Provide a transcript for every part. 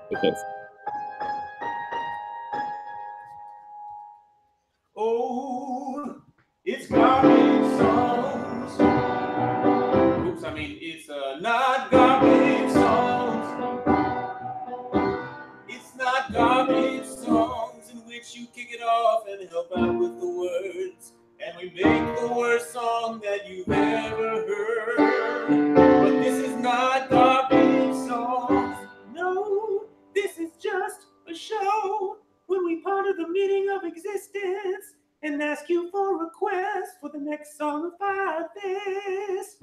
Because Oh, it's garbage songs. Oops, I mean, it's not garbage songs. It's not garbage songs in which you kick it off and help out with the words. And we make the worst song that you've ever heard. But this is not garbage songs. No, this is just a show when we ponder the meaning of existence and ask you for requests for the next Songify this.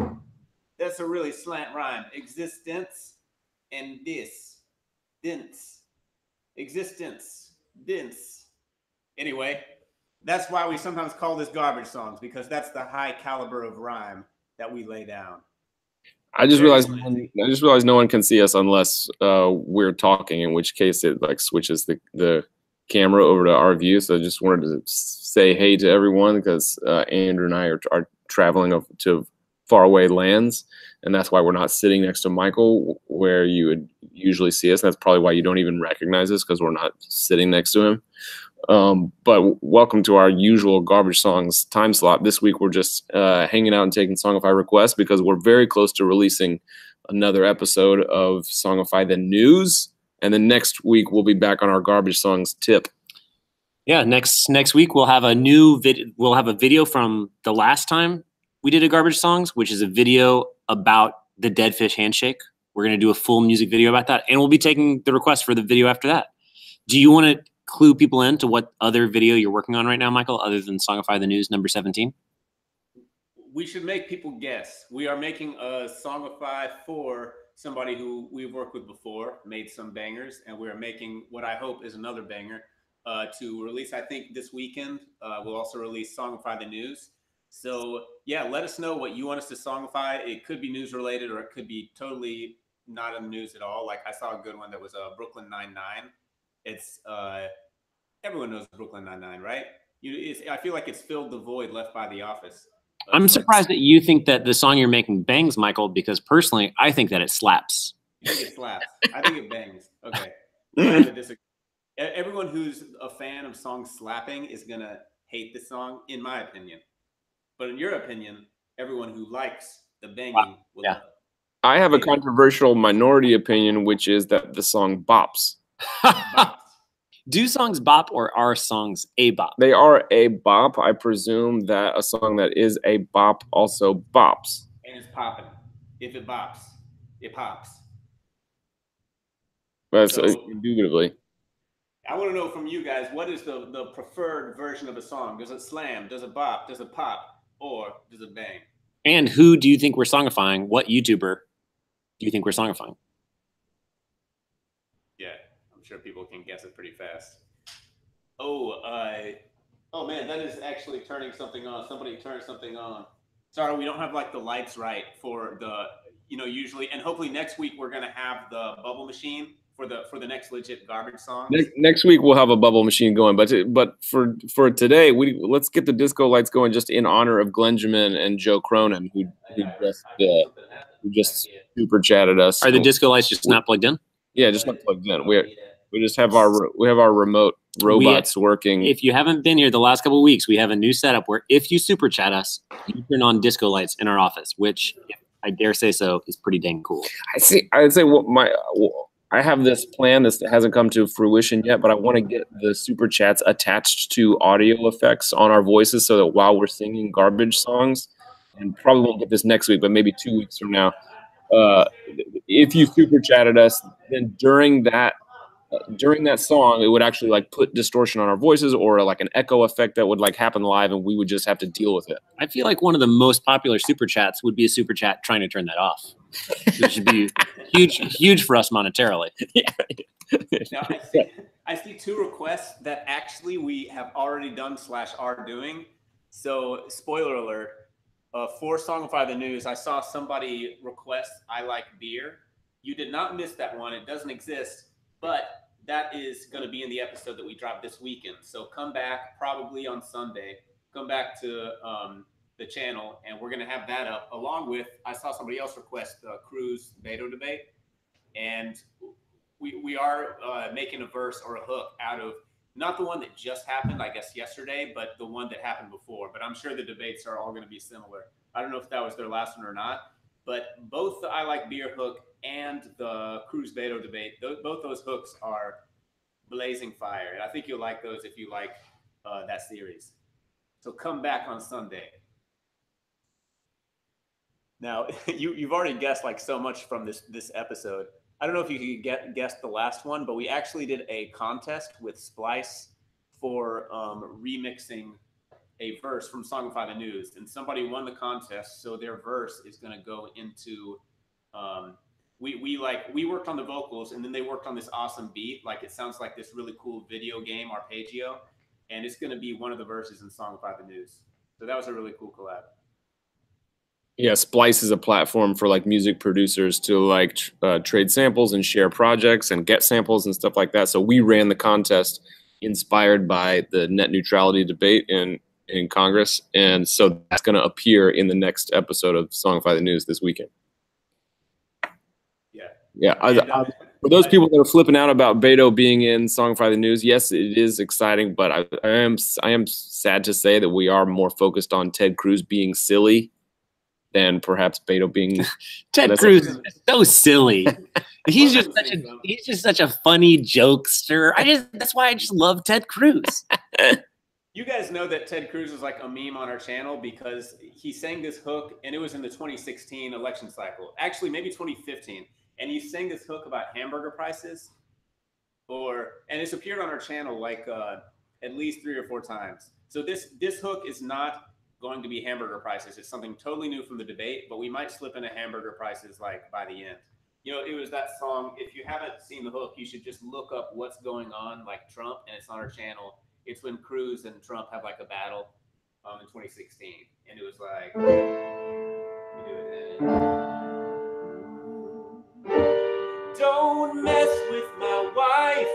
That's a really slant rhyme. Existence and this. Dense. Existence. Dense. Anyway, that's why we sometimes call this garbage songs, because that's the high caliber of rhyme that we lay down. I just realized no one can see us unless we're talking, in which case it like switches the camera over to our view. So I just wanted to say hey to everyone, because Andrew and I are traveling to faraway lands, and that's why we're not sitting next to Michael where you would usually see us. That's probably why you don't even recognize us, because we're not sitting next to him. But welcome to our usual garbage songs time slot. This week we're just hanging out and taking Songify requests, because we're very close to releasing another episode of Songify the News, and then next week we'll be back on our garbage songs tip. Yeah, next week we'll have a new we'll have a video from the last time we did a garbage songs, which is a video about the Dead Fish handshake. We're going to do a full music video about that, and we'll be taking the request for the video after that. Do you want to clue people in to what other video you're working on right now, Michael, other than Songify the News number 17? We should make people guess. We are making a Songify for somebody who we've worked with before, made some bangers, and we're making what I hope is another banger to release, I think, this weekend. We'll also release Songify the News. So yeah, let us know what you want us to songify. It could be news related, or it could be totally not in the news at all. Like I saw a good one that was Brooklyn Nine-Nine. It's everyone knows Brooklyn Nine-Nine, right? I feel like it's filled the void left by The Office. I'm surprised that you think that the song you're making bangs, Michael, because personally, I think that it slaps. You think it slaps? I think it bangs. Okay. Everyone who's a fan of songs slapping is gonna hate this song, in my opinion. But in your opinion, everyone who likes the banging will love it. I have a controversial minority opinion, which is that the song bops. Bops. Do songs bop, or are songs a bop? They are a bop. I presume that a song that is a bop also bops. And it's popping. If it bops, it pops. That's indubitably. I want to know from you guys, what is the preferred version of a song? Does it slam? Does it bop? Does it pop? Or does it bang? And who do you think we're songifying? What YouTuber do you think we're songifying? Yeah, I'm sure people can guess it pretty fast. Oh man, that is actually turning something on. Somebody turned something on. Sorry, we don't have like the lights right for the, usually, and hopefully next week we're gonna have the bubble machine for the next legit garbage song. Next week we'll have a bubble machine going, but for today, let's get the disco lights going, just in honor of Glenjamin and Joe Cronin, who just super chatted us. Are the disco lights just not plugged in? Yeah, just not plugged in. We just have our remote robots working. If you haven't been here the last couple of weeks, we have a new setup where if you super chat us, you turn on disco lights in our office, which, if I dare say so, is pretty dang cool. I'd say I have this plan that hasn't come to fruition yet, but I want to get the super chats attached to audio effects on our voices, so that while we're singing garbage songs, and probably won't get this next week, but maybe 2 weeks from now, if you super chatted us, then during that song, it would actually like put distortion on our voices, or like an echo effect that would like happen live, and we would just have to deal with it. I feel like one of the most popular super chats would be a super chat trying to turn that off. It should be huge for us monetarily. Yeah. Now, I see 2 requests that actually we have already done / are doing. So, spoiler alert, for Songify the News, I saw somebody request I Like Beer. You did not miss that one. It doesn't exist, but that is going to be in the episode that we drop this weekend. So come back probably on Sunday. Come back to the channel, and we're going to have that up, along with, I saw somebody else request the Cruise Beto debate, and we are making a verse or a hook out of not the one that just happened, I guess yesterday, but the one that happened before. But I'm sure the debates are all going to be similar. I don't know if that was their last one or not, but both the I Like Beer hook and the Cruz Beto debate, both those hooks are blazing fire. And I think you'll like those if you like that series. So come back on Sunday. Now, you've already guessed like so much from this episode. I don't know if you could guess the last one, but we actually did a contest with Splice for remixing a verse from Songify the News, and somebody won the contest, so their verse is going to go into. We worked on the vocals, and then they worked on this awesome beat. Like it sounds like this really cool video game, Arpeggio, and it's going to be one of the verses in Songify the News. So that was a really cool collab. Yeah, Splice is a platform for like music producers to like trade samples and share projects and get samples and stuff like that. So we ran the contest inspired by the net neutrality debate in Congress, and so that's going to appear in the next episode of Songify the News this weekend. Yeah. For those people that are flipping out about Beto being in Songify the News, yes, it is exciting, but I am sad to say that we are more focused on Ted Cruz being silly than perhaps Beto being. Ted Cruz is so silly. He's just such a funny jokester. That's why I just love Ted Cruz. You guys know that Ted Cruz is like a meme on our channel because he sang this hook, and it was in the 2016 election cycle. Actually, maybe 2015. And he sang this hook about hamburger prices. And it's appeared on our channel like at least 3 or 4 times. So this hook is not going to be hamburger prices. It's something totally new from the debate, but we might slip into hamburger prices like by the end. You know, it was that song. If you haven't seen the hook, you should just look up What's Going On, like Trump, and it's on our channel. It's when Cruz and Trump have like a battle in 2016. And it was like, don't mess with my wife.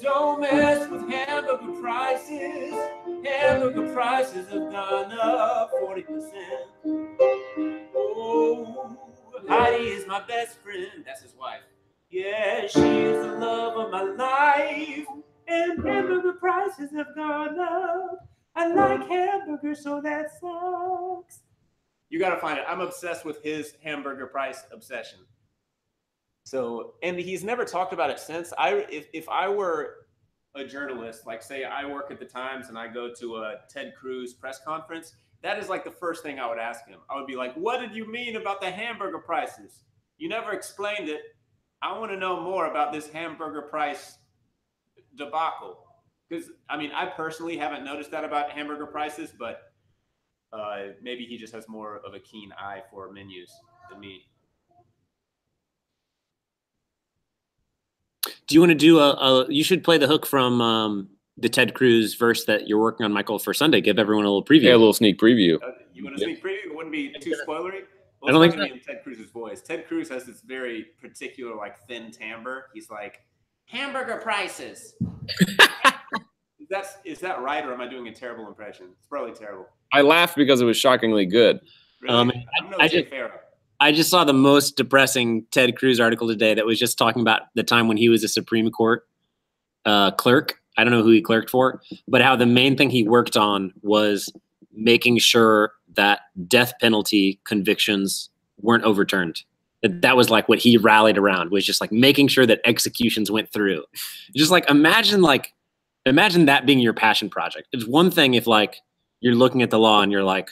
Don't mess with hamburger prices. Hamburger prices have gone up 40%. Oh, Heidi is my best friend. That's his wife. Yeah, she is the love of my life. And hamburger prices have gone up. I like hamburgers, so that sucks. You got to find it. I'm obsessed with his hamburger price obsession. So, and he's never talked about it since. If I were a journalist, like say I work at the Times and I go to a Ted Cruz press conference, that is like the first thing I would ask him. I would be like, what did you mean about the hamburger prices? You never explained it. I want to know more about this hamburger price debacle. Because, I mean, I personally haven't noticed that about hamburger prices, but maybe he just has more of a keen eye for menus than me. Do you want to do you should play the hook from the Ted Cruz verse that you're working on, Michael, for Sunday. Give everyone a little preview. Yeah, a little sneak preview. You want a sneak preview? It wouldn't be too spoilery? Well, I don't think so. In Ted Cruz's voice. Ted Cruz has this very particular, like, thin timbre. He's like, hamburger prices. Is that right, or am I doing a terrible impression? It's probably terrible. I laughed because it was shockingly good. Really? I just saw the most depressing Ted Cruz article today that was just talking about the time when he was a Supreme Court clerk. I don't know who he clerked for, but how the main thing he worked on was making sure that death penalty convictions weren't overturned. That was like what he rallied around, was just like making sure that executions went through. Just like imagine that being your passion project. It's one thing if like you're looking at the law and you're like,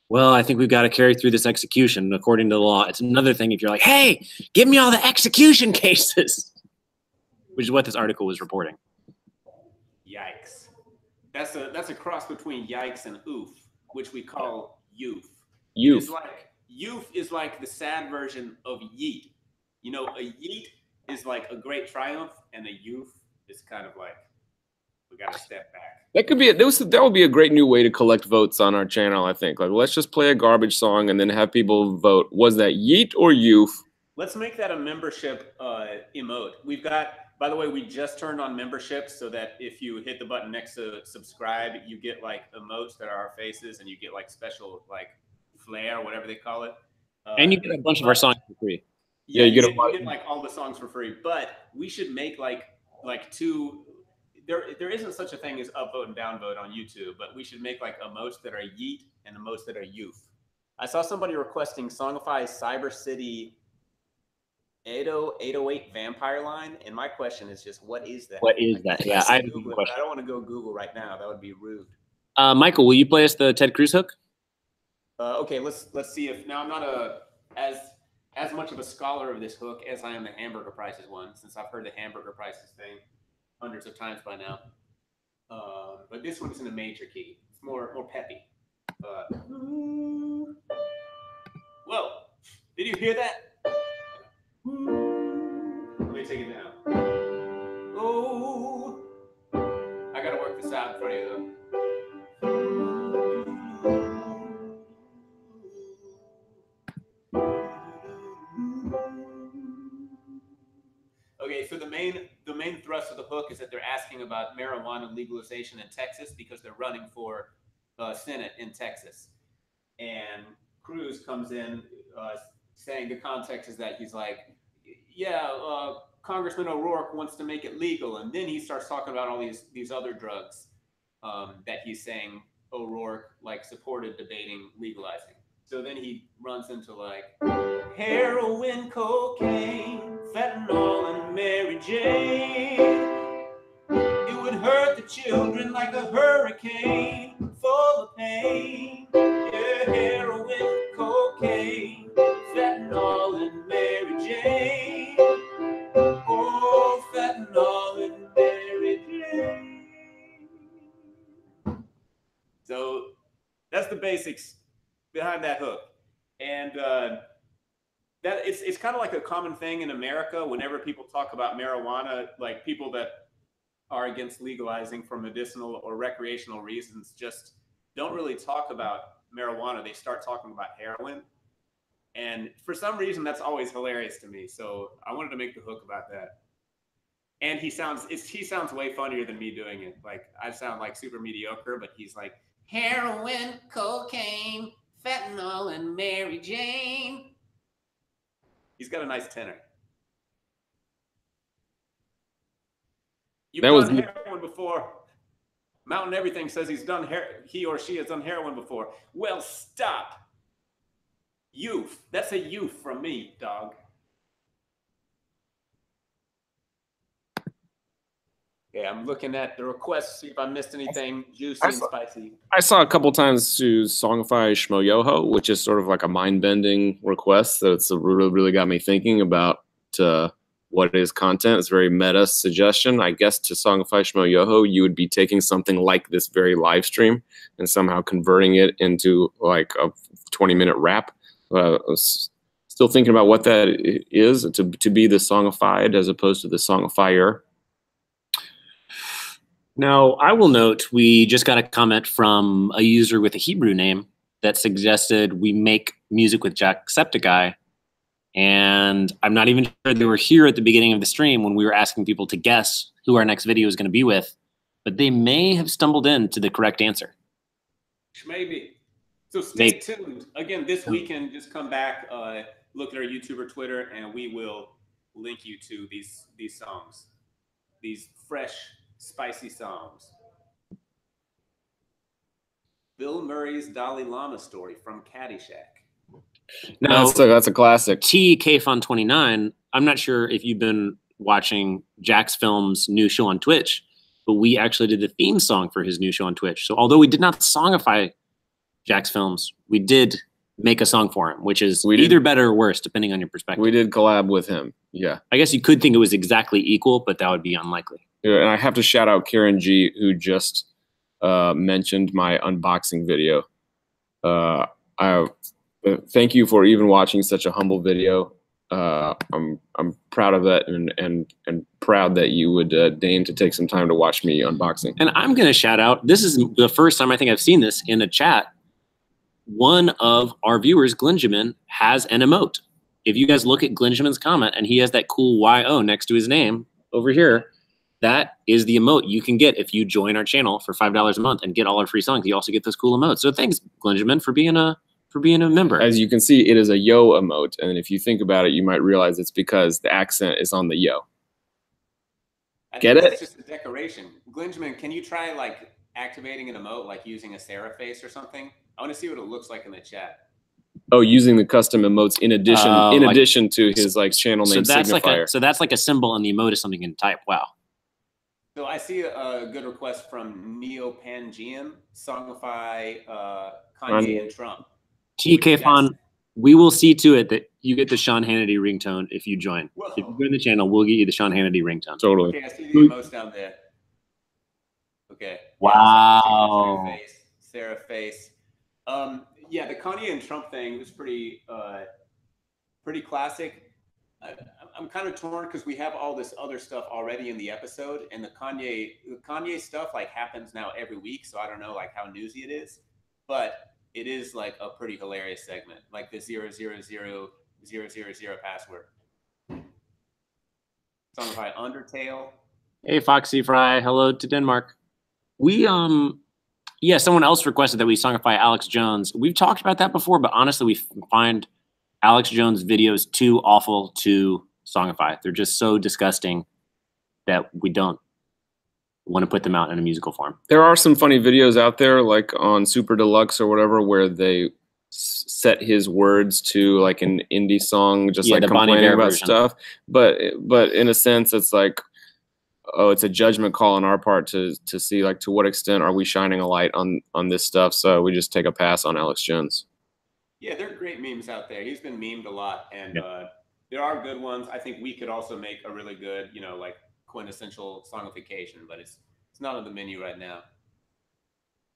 well, I think we've got to carry through this execution according to the law. It's another thing if you're like, hey, give me all the execution cases, which is what this article was reporting. Yikes. That's a cross between yikes and oof, which we call youth. Youth is like the sad version of yeet. You know, a yeet is like a great triumph, and a youth is kind of like, we got to step back. That could be that would be a great new way to collect votes on our channel, I think. Like, let's just play a garbage song and then have people vote. Was that yeet or youth? Let's make that a membership emote. We've got, by the way, we just turned on memberships so that if you hit the button next to subscribe, you get like emotes that are our faces, and you get like special like flair, whatever they call it. And you get a bunch of our songs for free. Yeah, you get like all the songs for free. But we should make like two. There isn't such a thing as upvote and downvote on YouTube, but we should make like emotes that are yeet and emotes that are youth. I saw somebody requesting Songify Cyber City 808 vampire line, and my question is just, what is that? What is that? Yeah, I Google it, but I don't want to go Google right now. That would be rude. Michael, will you play us the Ted Cruz hook? Okay, let's see if now I'm not as much of a scholar of this hook as I am the hamburger prices one, since I've heard the hamburger prices thing hundreds of times by now. But this one is in a major key. It's more peppy. Whoa! Did you hear that? Let me take it down. Oh, I gotta work this out in front of you though. Okay, so the main thrust of the hook is that they're asking about marijuana legalization in Texas because they're running for Senate in Texas, and Cruz comes in saying the context is that he's like, yeah, Congressman O'Rourke wants to make it legal, and then he starts talking about all these other drugs that he's saying O'Rourke like supported debating legalizing. So then he runs into like heroin, cocaine, fentanyl, and Mary Jane. It would hurt the children like a hurricane, full of pain. Yeah, heroin, cocaine, fentanyl, and Mary Jane. Oh, fentanyl and Mary Jane. So that's the basics behind that hook, and that it's kind of like a common thing in America. Whenever people talk about marijuana, like people that are against legalizing for medicinal or recreational reasons just don't really talk about marijuana. They start talking about heroin, and for some reason that's always hilarious to me. So I wanted to make the hook about that. And he sounds way funnier than me doing it. Like I sound like super mediocre, but he's like heroin, cocaine, fentanyl, and Mary Jane. He's got a nice tenor. You've done heroin before. Mountain Everything says he or she has done heroin before. Well, stop. Youth. That's a youth from me, dog. Okay, I'm looking at the requests, see if I missed anything juicy and spicy. I saw a couple times to Songify Shmoyoho, which is sort of like a mind-bending request. So it's really got me thinking about what is content. It's a very meta suggestion. I guess to Songify Shmoyoho, you would be taking something like this very live stream and somehow converting it into like a 20-minute rap. Still thinking about what that is, to be the songified as opposed to the songifier. Now, I will note we just got a comment from a user with a Hebrew name that suggested we make music with Jacksepticeye. And I'm not even sure they were here at the beginning of the stream when we were asking people to guess who our next video is going to be with, but they may have stumbled into the correct answer. Maybe. So stay tuned. Again, this weekend, just come back, look at our YouTube or Twitter, and we will link you to these songs, these fresh, spicy songs. Bill Murray's Dalai Lama story from Caddyshack. Now, that's a classic. TKFon29, I'm not sure if you've been watching Jack's Film's new show on Twitch, but we actually did the theme song for his new show on Twitch. So although we did not songify Jack's Films, we did make a song for him, which is either better or worse, depending on your perspective. We did collab with him, yeah. I guess you could think it was exactly equal, but that would be unlikely. Yeah, and I have to shout out Karen G, who just mentioned my unboxing video. Thank you for even watching such a humble video. I'm proud of that, and proud that you would deign to take some time to watch me unboxing. And I'm going to shout out, this is the first time I think I've seen this in a chat. One of our viewers, Glinjamin, has an emote. If you guys look at Glinjamin's comment, and he has that cool YO next to his name over here, that is the emote you can get if you join our channel for $5 a month and get all our free songs. You also get those cool emotes. So thanks, Glinjamin, for being a for being a member. As you can see, it is a yo emote. And if you think about it, you might realize it's because the accent is on the yo. Get it? It's just a decoration. Glingeman, can you try like activating an emote, like using a Sarah face or something? I want to see what it looks like in the chat. Oh, using the custom emotes in addition to his like channel name signifier. So that's like a symbol, and the emote is something you can type. Wow. So I see a good request from Neopangean, Songify, Kanye and Trump. TK Fon, we will see to it that you get the Sean Hannity ringtone if you join. Whoa. If you join the channel, we'll get you the Sean Hannity ringtone. Totally. Okay, I see the emotes down there. Okay. Wow. Yeah, Sarah face. Yeah, the Kanye and Trump thing was pretty classic. I'm kind of torn because we have all this other stuff already in the episode, and the Kanye stuff like happens now every week, so I don't know like how newsy it is, but it is like a pretty hilarious segment, like the 0000000 password. Songify Undertale. Hey Foxy Fry, hello to Denmark. We yeah, someone else requested that we songify Alex Jones. We've talked about that before, but honestly, we find Alex Jones videos too awful to songify. They're just so disgusting that we don't want to put them out in a musical form. There are some funny videos out there, like on Super Deluxe or whatever, where they set his words to like an indie song, just like complaining about stuff. But in a sense, it's like, oh, it's a judgment call on our part to see like to what extent are we shining a light on this stuff. So we just take a pass on Alex Jones. Yeah, there are great memes out there. He's been memed a lot, and there are good ones. I think we could also make a really good, you know, like quintessential songification, but it's not on the menu right now.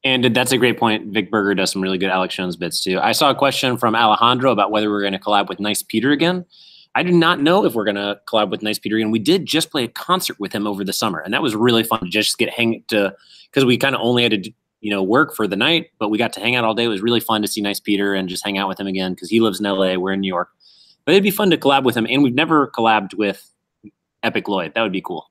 And that's a great point. Vic Berger does some really good Alex Jones bits too. I saw a question from Alejandro about whether we're going to collab with Nice Peter again. I do not know if we're going to collab with Nice Peter again. We did just play a concert with him over the summer, and that was really fun to just get because we kind of only had to, you know, work for the night, but we got to hang out all day. It was really fun to see Nice Peter and just hang out with him again because he lives in LA. We're in New York. But it'd be fun to collab with him, and we've never collabed with Epic Lloyd. That would be cool.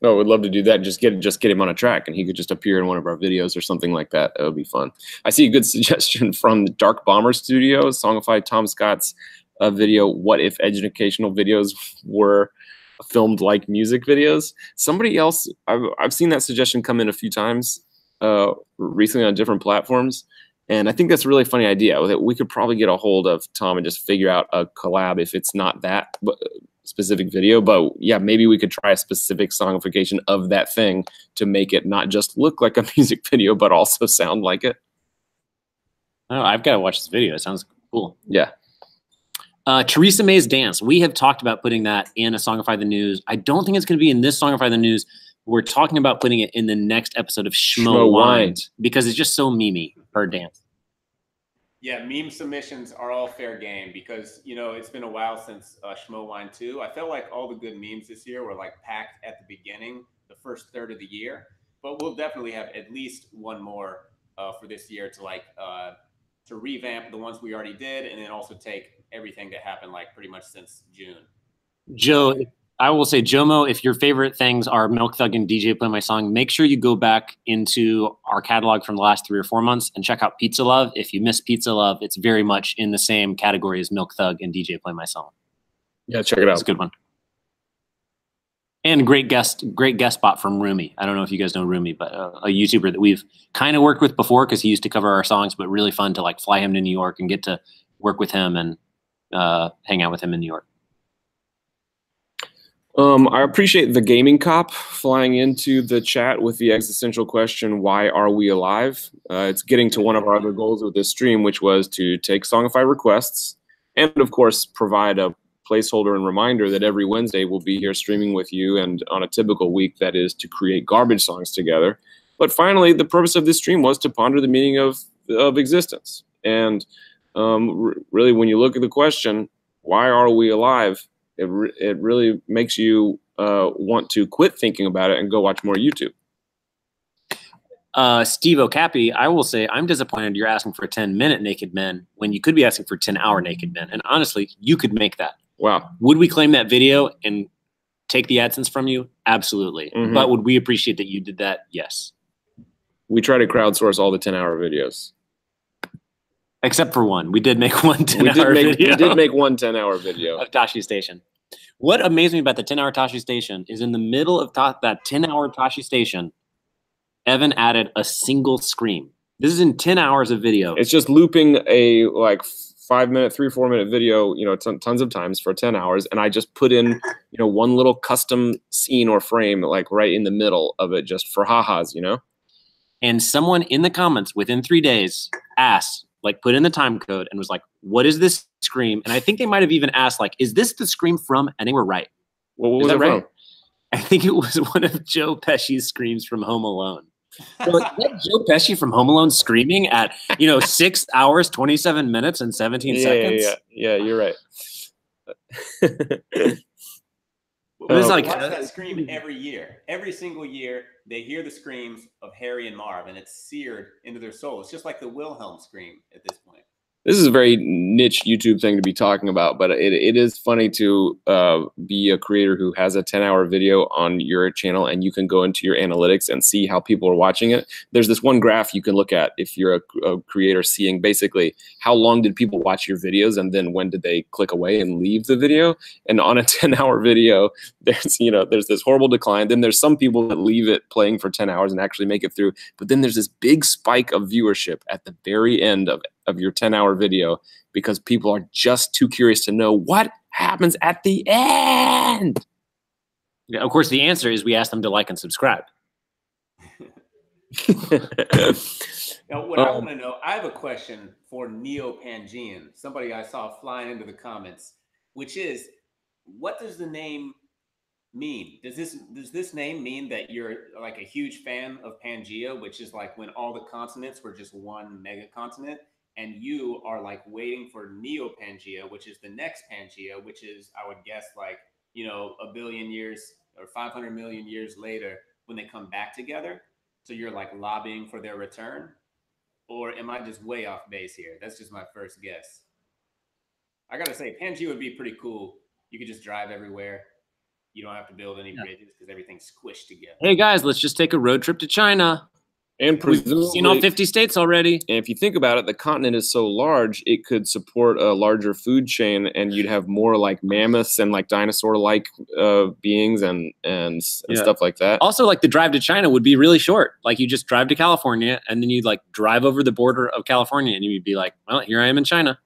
Oh, we'd love to do that. Just get him on a track, and he could just appear in one of our videos or something like that. That would be fun. I see a good suggestion from the Dark Bomber Studio, songify Tom Scott's video, what if educational videos were filmed like music videos. Somebody else, I've seen that suggestion come in a few times recently on different platforms, and I think that's a really funny idea. That we could probably get a hold of Tom and just figure out a collab if it's not that specific video. But yeah, maybe we could try a specific songification of that thing to make it not just look like a music video, but also sound like it. Oh, I've got to watch this video. It sounds cool. Yeah. Theresa May's dance. We have talked about putting that in a Songify the News. I don't think it's going to be in this Songify the News. We're talking about putting it in the next episode of Schmo Wind because it's just so memey, her dance. Yeah, meme submissions are all fair game because, you know, it's been a while since Schmo Wine 2. I felt like all the good memes this year were like packed at the beginning, the first third of the year. But we'll definitely have at least one more for this year to like to revamp the ones we already did, and then also take everything that happened like pretty much since June. Joe, I will say, Jomo, if your favorite things are Milk Thug and DJ Play My Song, make sure you go back into our catalog from the last 3 or 4 months and check out Pizza Love. If you miss Pizza Love, it's very much in the same category as Milk Thug and DJ Play My Song. Yeah, check it out. It's a good one. And a great guest spot from Rumi. I don't know if you guys know Rumi, but a YouTuber that we've kind of worked with before because he used to cover our songs, but really fun to like fly him to New York and get to work with him and hang out with him in New York. I appreciate the gaming cop flying into the chat with the existential question, why are we alive? It's getting to one of our other goals with this stream, which was to take Songify requests and, of course, provide a placeholder and reminder that every Wednesday we'll be here streaming with you, and on a typical week, that is to create garbage songs together. But finally, the purpose of this stream was to ponder the meaning of existence. And really, when you look at the question, why are we alive? It really makes you want to quit thinking about it and go watch more YouTube. Steve O'Cappy, I will say I'm disappointed you're asking for 10-minute Naked Men when you could be asking for 10-hour Naked Men. And honestly, you could make that. Wow. Would we claim that video and take the AdSense from you? Absolutely. Mm-hmm. But would we appreciate that you did that? Yes. We try to crowdsource all the 10-hour videos. Except for one. We did make one 10-hour video. We did make one 10-hour video of Tashi Station. What amazed me about the 10-hour Tashi Station is in the middle of that 10-hour Tashi Station, Evan added a single scream. This is in 10 hours of video. It's just looping a like 5-minute, 3-4 minute video, you know, tons of times for 10 hours. And I just put in, you know, one little custom scene or frame, like right in the middle of it, just for ha-has, you know? And someone in the comments within 3 days asked, like put in the time code and was like, what is this scream? And I think they might've even asked like, is this the scream from? And they were right. Well, what was it right? From? I think it was one of Joe Pesci's screams from Home Alone. Like, Joe Pesci from Home Alone screaming at, you know, 6 hours, 27 minutes and 17 seconds. Yeah, you're right. It's like that scream every year. Every single year, they hear the screams of Harry and Marv, and it's seared into their soul. It's just like the Wilhelm scream at this point. This is a very niche YouTube thing to be talking about, but it is funny to be a creator who has a 10-hour video on your channel, and you can go into your analytics and see how people are watching it. There's this one graph you can look at if you're a creator, seeing basically how long did people watch your videos, and then when did they click away and leave the video. And on a 10-hour video, there's this horrible decline. Then there's some people that leave it playing for 10 hours and actually make it through. But then there's this big spike of viewership at the very end of your 10-hour video, because people are just too curious to know what happens at the end. Yeah, of course, the answer is we ask them to like and subscribe. Now, what I want to know, I have a question for Neo-Pangean, somebody I saw flying into the comments, which is, what does the name mean? Does this name mean that you're like a huge fan of Pangea, which is like when all the continents were just one mega continent? And you are like waiting for Neo-Pangea, which is the next Pangea, which is, I would guess, like, you know, 1 billion years or 500 million years later when they come back together. So you're like lobbying for their return? Or am I just way off base here? That's just my first guess. I gotta say, Pangea would be pretty cool. You could just drive everywhere. You don't have to build any bridges because everything's squished together. Hey guys, let's just take a road trip to China. And presumably, we've seen all 50 states already. And if you think about it, the continent is so large, it could support a larger food chain, and you'd have more like mammoths and like dinosaur-like beings and stuff like that. Also, like the drive to China would be really short. Like you just drive to California, and then you'd like drive over the border of California, and you'd be like, well, here I am in China.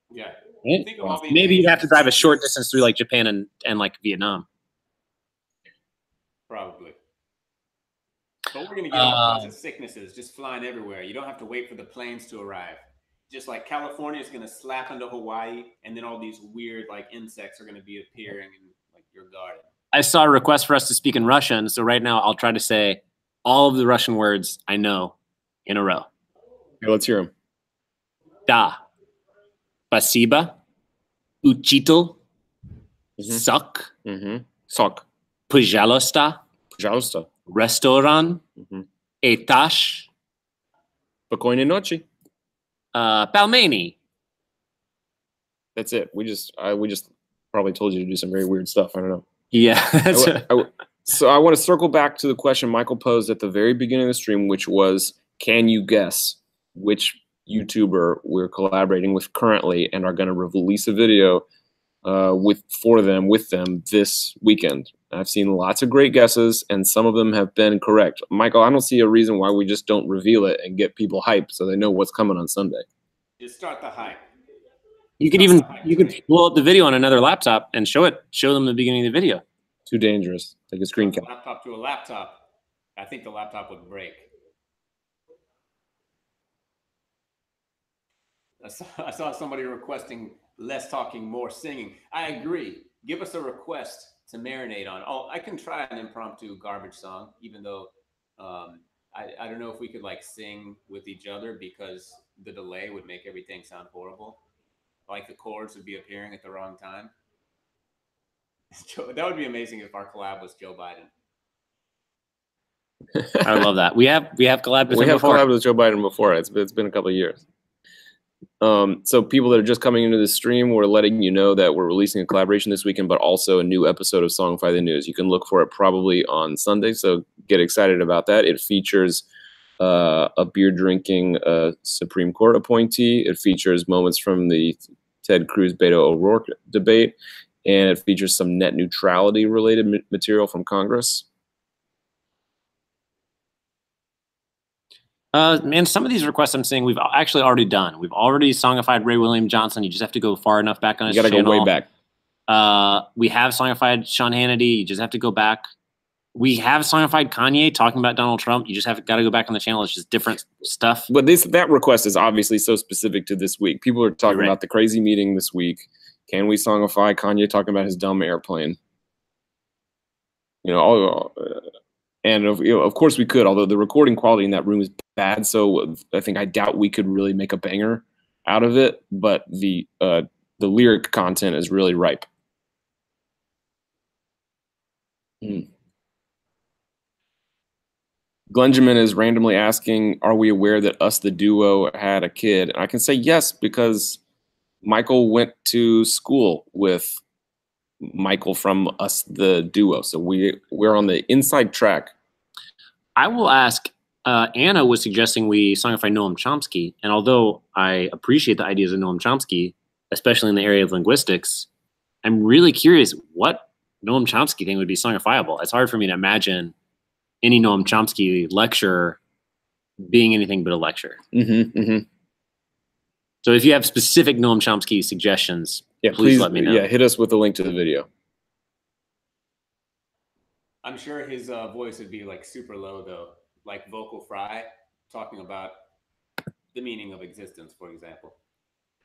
Yeah. Right? Maybe you'd have to drive a short distance through like Japan and like Vietnam. Probably. But we're going to get all kinds of sicknesses just flying everywhere. You don't have to wait for the planes to arrive. Just like California is going to slap into Hawaii, and then all these weird like insects are going to be appearing in like your garden. I saw a request for us to speak in Russian, so right now I'll try to say all of the Russian words I know in a row. Okay, let's hear them. Da. Spasibo. Учитель. Sok. Sok. Пожалуйста. Пожалуйста. Ресторан. Этаж. Спокойной ночи. Пельмени. That's it. We just probably told you to do some very weird stuff. I don't know. Yeah. So I want to circle back to the question Michael posed at the very beginning of the stream, which was, can you guess which YouTuber we're collaborating with currently and are going to release a video with them this weekend? I've seen lots of great guesses, and some of them have been correct. Michael, I don't see a reason why we just don't reveal it and get people hyped so they know what's coming on Sunday. Just start the hype. You could blow up the video on another laptop and show them the beginning of the video. Too dangerous. Like a screen cap. Laptop to a laptop. I think the laptop would break. I saw somebody requesting less talking, more singing. I agree. Give us a request to marinate on. Oh, I can try an impromptu garbage song, even though I don't know if we could like sing with each other because the delay would make everything sound horrible. Like the chords would be appearing at the wrong time. That would be amazing if our collab was Joe Biden. I love that. We have collabed with him before. We have collabed with Joe Biden before. It's been a couple of years. So people that are just coming into the stream, we're letting you know that we're releasing a collaboration this weekend, but also a new episode of Songify the News. You can look for it probably on Sunday, so get excited about that. It features a beer-drinking Supreme Court appointee. It features moments from the Ted Cruz-Beto O'Rourke debate, and it features some net neutrality-related material from Congress. Man, some of these requests I'm saying we've actually already done. We've already songified Ray William Johnson. You just have to go far enough back on his channel. You gotta go way back. We have songified Sean Hannity. You just have to go back. We have songified Kanye talking about Donald Trump. You just got to go back on the channel. It's just different stuff. But that request is obviously so specific to this week. People are talking about the crazy meeting this week. Can we songify Kanye talking about his dumb airplane? You know, and of course we could, although the recording quality in that room is bad. So I doubt we could really make a banger out of it. But the lyric content is really ripe. Glenjamin is randomly asking, are we aware that Us the Duo had a kid? And I can say yes, because Michael went to school with Michael from Us the Duo. So we're on the inside track. I will ask, Anna was suggesting we songify Noam Chomsky. And although I appreciate the ideas of Noam Chomsky, especially in the area of linguistics, I'm really curious what Noam Chomsky thing would be songifiable. It's hard for me to imagine any Noam Chomsky lecture being anything but a lecture. So if you have specific Noam Chomsky suggestions, please let me know. Yeah, hit us with a link to the video. I'm sure his voice would be like super low though, like vocal fry, talking about the meaning of existence, for example.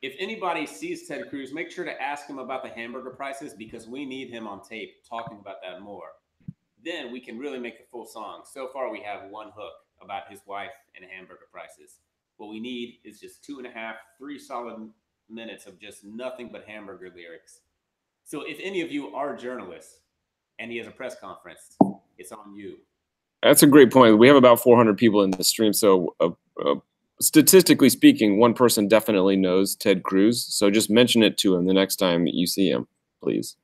If anybody sees Ted Cruz, make sure to ask him about the hamburger prices, because we need him on tape talking about that more. Then we can really make the full song. So far, we have one hook about his wife and hamburger prices. What we need is just 2.5, 3 solid minutes of just nothing but hamburger lyrics. So if any of you are journalists and he has a press conference, it's on you. That's a great point. We have about 400 people in the stream. So statistically speaking, one person definitely knows Ted Cruz. So just mention it to him the next time you see him, please.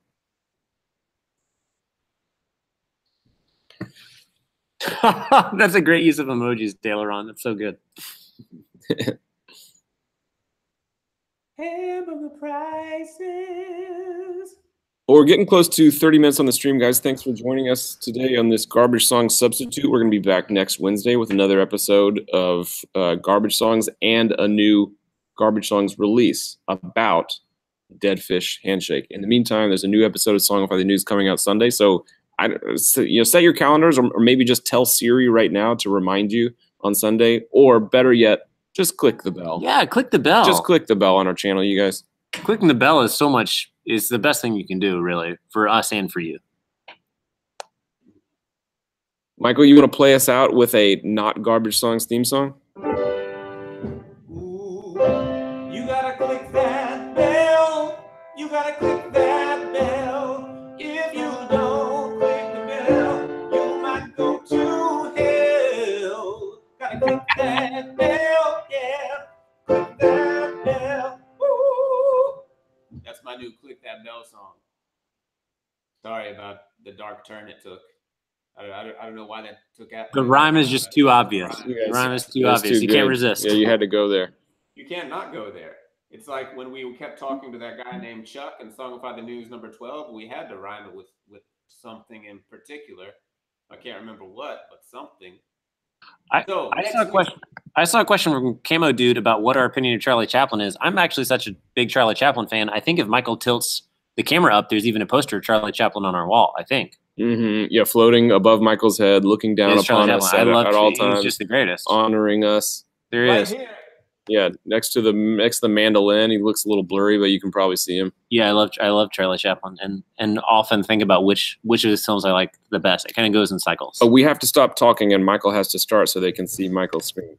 That's a great use of emojis, Tayloron. That's so good. Hamburger prices. Well, we're getting close to 30 minutes on the stream, guys. Thanks for joining us today on this Garbage Song Substitute. We're going to be back next Wednesday with another episode of Garbage Songs and a new Garbage Songs release about Dead Fish Handshake. In the meantime, there's a new episode of Songify the News coming out Sunday. So set your calendars, or maybe just tell Siri right now to remind you on Sunday, or better yet, just click the bell. Yeah, click the bell. Just click the bell on our channel, you guys. Clicking the bell is the best thing you can do, really, for us and for you. Michael, you want to play us out with a not Garbage Songs theme song? Ooh, you gotta click that bell. You gotta click that bell. If you don't click the bell, you might go to hell. Gotta click that bell, yeah. Click that bell. Ooh. That's my new Click That Bell song. Sorry about the dark turn it took. I don't know why that took out. The rhyme is just too obvious. The rhyme is too obvious. You can't resist. Yeah, you had to go there. You can't not go there. It's like when we kept talking to that guy named Chuck and Songify the News number 12, we had to rhyme it with something in particular. I can't remember what, but something. I saw a question from Camo Dude about what our opinion of Charlie Chaplin is. I'm actually such a big Charlie Chaplin fan. I think if Michael tilts the camera up, there's even a poster of Charlie Chaplin on our wall, I think. Yeah, floating above Michael's head, looking down upon us at all times. He's just the greatest. Honoring us. There he is. Here. Yeah, next to the mandolin. He looks a little blurry, but you can probably see him. Yeah, I love Charlie Chaplin, and often think about which of his films I like the best. It kind of goes in cycles. But we have to stop talking, and Michael has to start so they can see Michael's screen.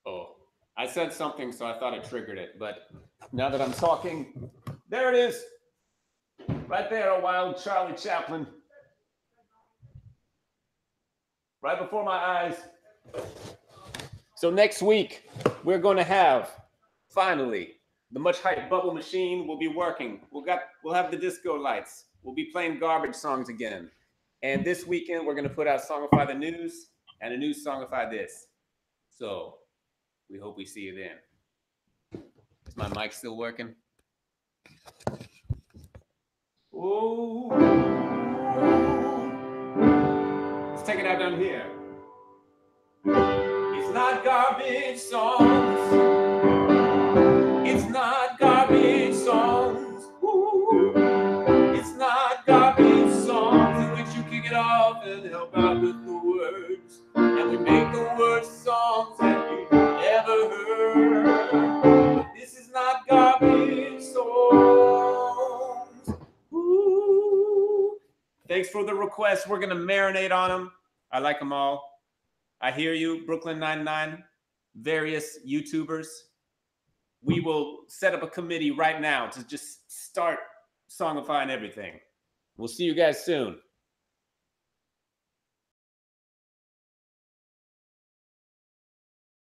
Oh, I said something, so I thought it triggered it. But now that I'm talking, there it is. Right there, a wild Charlie Chaplin. Right before my eyes. So next week, we're going to have, finally, the much hyped bubble machine will be working. We'll have the disco lights. We'll be playing garbage songs again. And this weekend, we're going to put out Songify the News. and a new Songify this. So we hope we see you then. Is my mic still working? Oh, let's take it out down here. It's not garbage songs. It's not garbage songs. Ooh. It's not garbage songs in which you kick it off and help out with the words. And we make the worst songs that you've ever heard. This is not garbage songs. Ooh. Thanks for the requests. We're going to marinate on them. I like them all. I hear you, Brooklyn 99, various YouTubers. We will set up a committee right now to just start songifying everything. We'll see you guys soon.